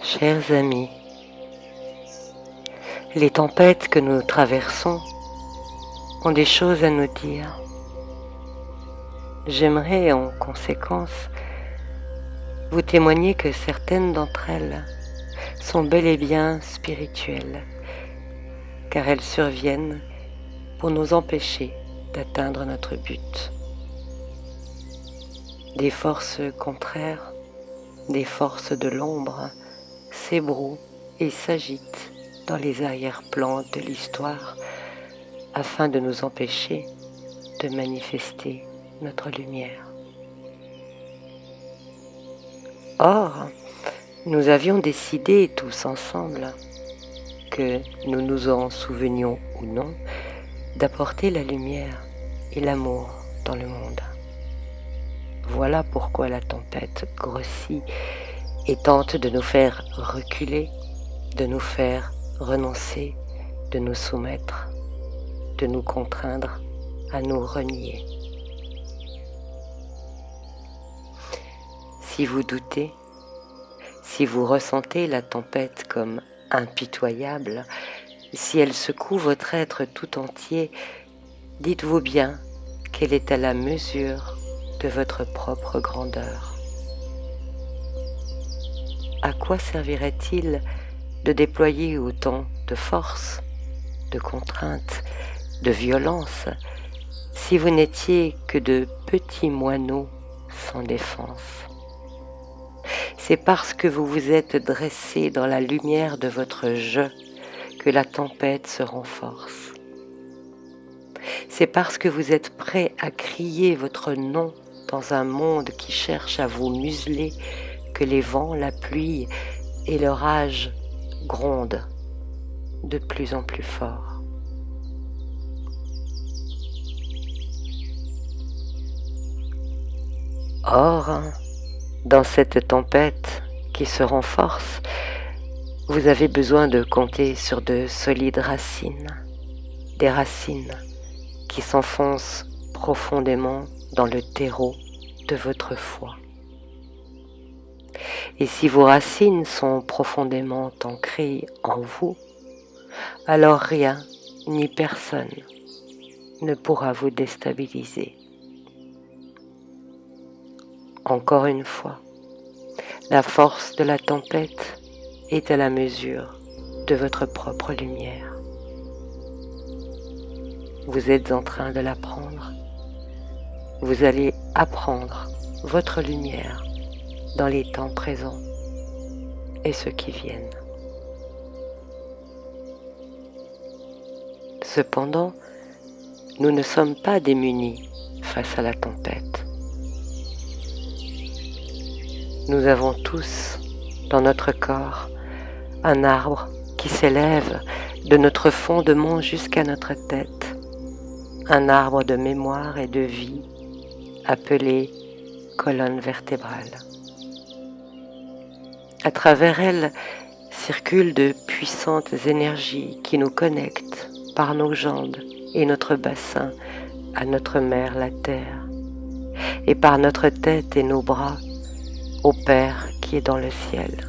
Chers amis, les tempêtes que nous traversons ont des choses à nous dire. J'aimerais en conséquence vous témoigner que certaines d'entre elles sont bel et bien spirituelles, car elles surviennent pour nous empêcher d'atteindre notre but. Des forces contraires, des forces de l'ombre s'ébrouent et s'agitent dans les arrière-plans de l'histoire afin de nous empêcher de manifester notre lumière. Or, nous avions décidé tous ensemble, que nous nous en souvenions ou non, d'apporter la lumière et l'amour dans le monde. Voilà pourquoi la tempête grossit et tente de nous faire reculer, de nous faire renoncer, de nous soumettre, de nous contraindre à nous renier. Si vous doutez, si vous ressentez la tempête comme impitoyable, si elle secoue votre être tout entier, dites-vous bien qu'elle est à la mesure de votre propre grandeur. À quoi servirait-il de déployer autant de force, de contrainte, de violence, si vous n'étiez que de petits moineaux sans défense? C'est parce que vous vous êtes dressé dans la lumière de votre je que la tempête se renforce. C'est parce que vous êtes prêt à crier votre nom dans un monde qui cherche à vous museler que les vents, la pluie et l'orage grondent de plus en plus fort. Or, dans cette tempête qui se renforce, vous avez besoin de compter sur de solides racines, des racines qui s'enfoncent profondément dans le terreau de votre foi. Et si vos racines sont profondément ancrées en vous, alors rien ni personne ne pourra vous déstabiliser. Encore une fois, la force de la tempête est à la mesure de votre propre lumière. Vous êtes en train de l'apprendre. Vous allez apprendre votre lumière dans les temps présents et ceux qui viennent. Cependant, nous ne sommes pas démunis face à la tempête. Nous avons tous dans notre corps un arbre qui s'élève de notre fondement jusqu'à notre tête, un arbre de mémoire et de vie appelé colonne vertébrale. À travers elle circulent de puissantes énergies qui nous connectent par nos jambes et notre bassin à notre mère la terre, et par notre tête et nos bras au Père qui est dans le ciel.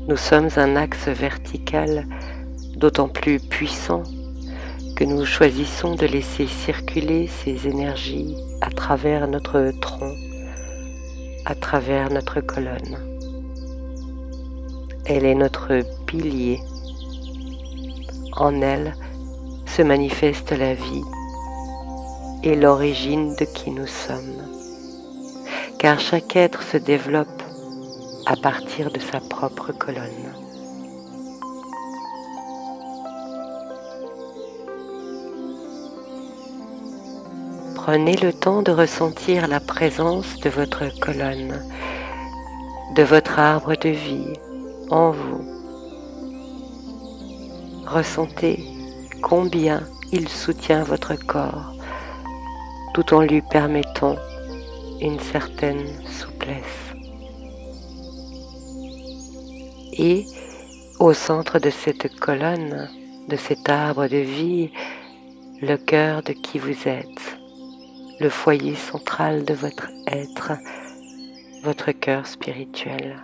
Nous sommes un axe vertical d'autant plus puissant que nous choisissons de laisser circuler ces énergies à travers notre tronc, à travers notre colonne. Elle est notre pilier. En elle se manifeste la vie et l'origine de qui nous sommes, car chaque être se développe à partir de sa propre colonne. Prenez le temps de ressentir la présence de votre colonne, de votre arbre de vie en vous. Ressentez combien il soutient votre corps tout en lui permettant une certaine souplesse. Et au centre de cette colonne, de cet arbre de vie, le cœur de qui vous êtes, le foyer central de votre être, votre cœur spirituel.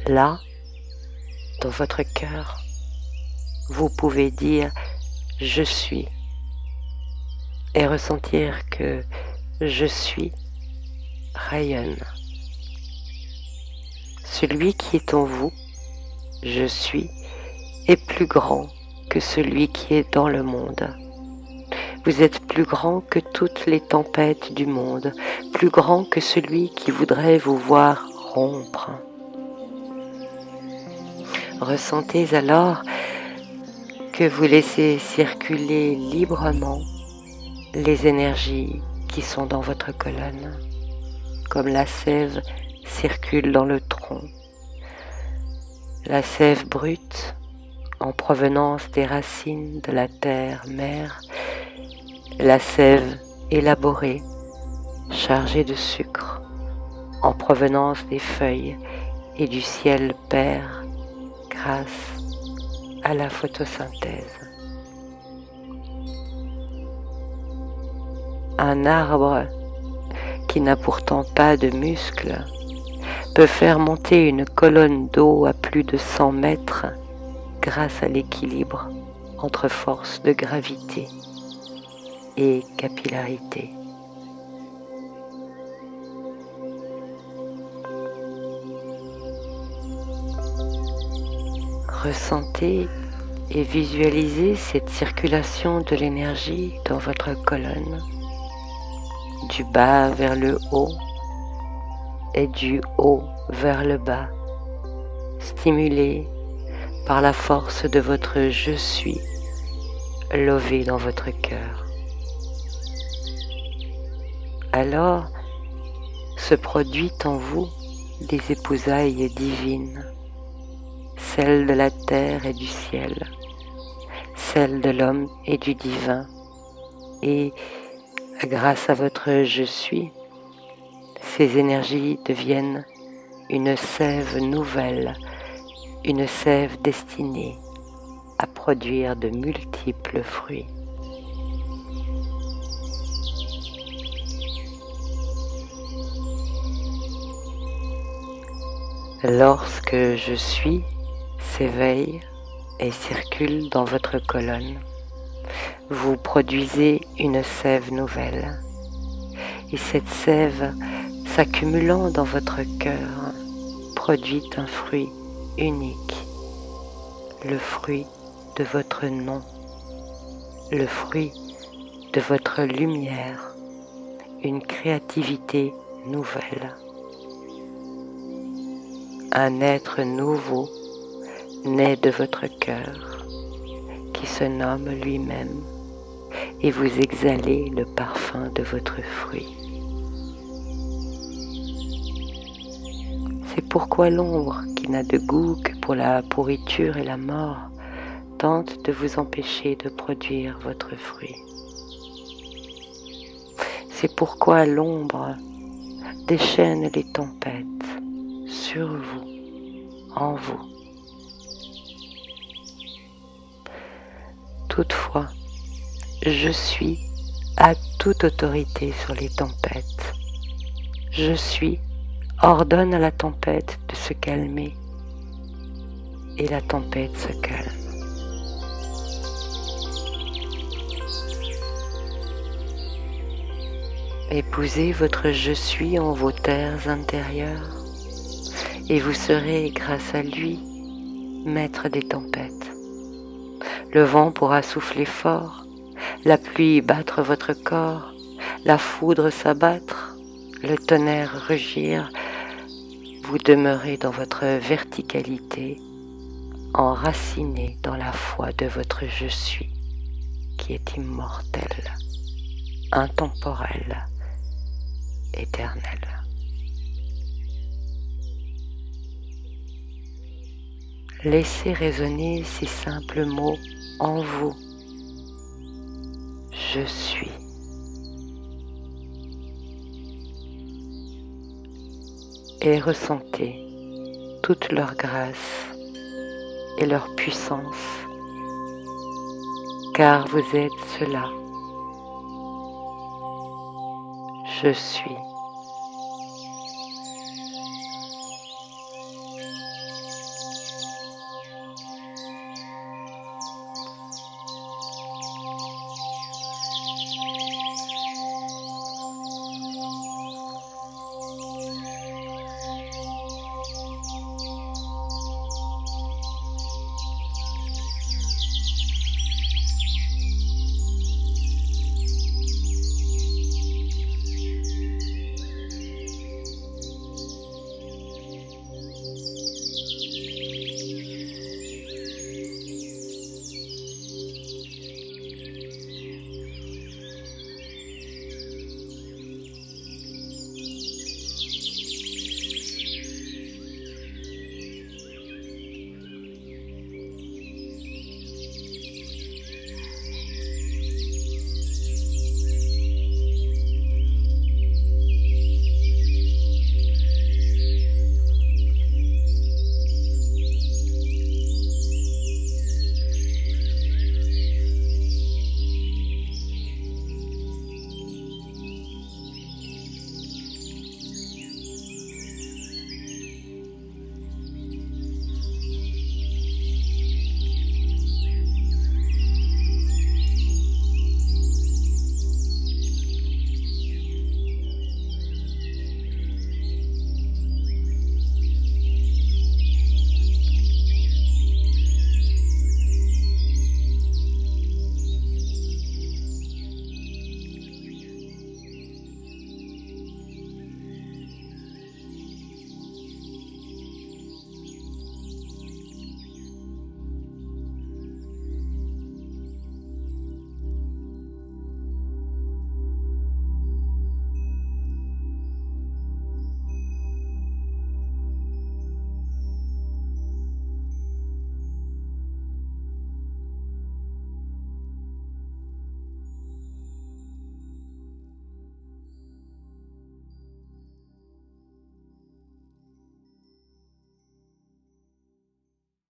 Là, dans votre cœur, vous pouvez dire « Je suis » et ressentir que « Je suis » rayonne. Celui qui est en vous, « Je suis », est plus grand que celui qui est dans le monde. Vous êtes plus grand que toutes les tempêtes du monde, plus grand que celui qui voudrait vous voir rompre. Ressentez alors que vous laissez circuler librement les énergies qui sont dans votre colonne, comme la sève circule dans le tronc. La sève brute, en provenance des racines de la terre-mère, la sève élaborée, chargée de sucre, en provenance des feuilles et du ciel père, grâce à la photosynthèse. Un arbre qui n'a pourtant pas de muscles peut faire monter une colonne d'eau à plus de 100 mètres grâce à l'équilibre entre force de gravité et capillarité. Ressentez et visualisez cette circulation de l'énergie dans votre colonne, du bas vers le haut et du haut vers le bas, stimulée par la force de votre « Je suis » lové dans votre cœur. Alors se produit en vous des épousailles divines, celles de la terre et du ciel, celles de l'homme et du divin, et grâce à votre « Je suis », ces énergies deviennent une sève nouvelle, une sève destinée à produire de multiples fruits. Lorsque je suis s'éveille et circule dans votre colonne, vous produisez une sève nouvelle. Et cette sève, s'accumulant dans votre cœur, produit un fruit unique, le fruit de votre nom, le fruit de votre lumière, une créativité nouvelle. Un être nouveau naît de votre cœur, qui se nomme lui-même, et vous exhalez le parfum de votre fruit. C'est pourquoi l'ombre, qui n'a de goût que pour la pourriture et la mort, tente de vous empêcher de produire votre fruit. C'est pourquoi l'ombre déchaîne les tempêtes sur vous, en vous. Toutefois, je suis à toute autorité sur les tempêtes. Je suis ordonne à la tempête de se calmer et la tempête se calme. Épousez votre je suis en vos terres intérieures et vous serez, grâce à lui, maître des tempêtes. Le vent pourra souffler fort, la pluie battre votre corps, la foudre s'abattre, le tonnerre rugir. Vous demeurez dans votre verticalité, enraciné dans la foi de votre je suis, qui est immortel, intemporel, éternel. Laissez résonner ces simples mots en vous. Je suis. Et ressentez toute leur grâce et leur puissance, car vous êtes cela. Je suis.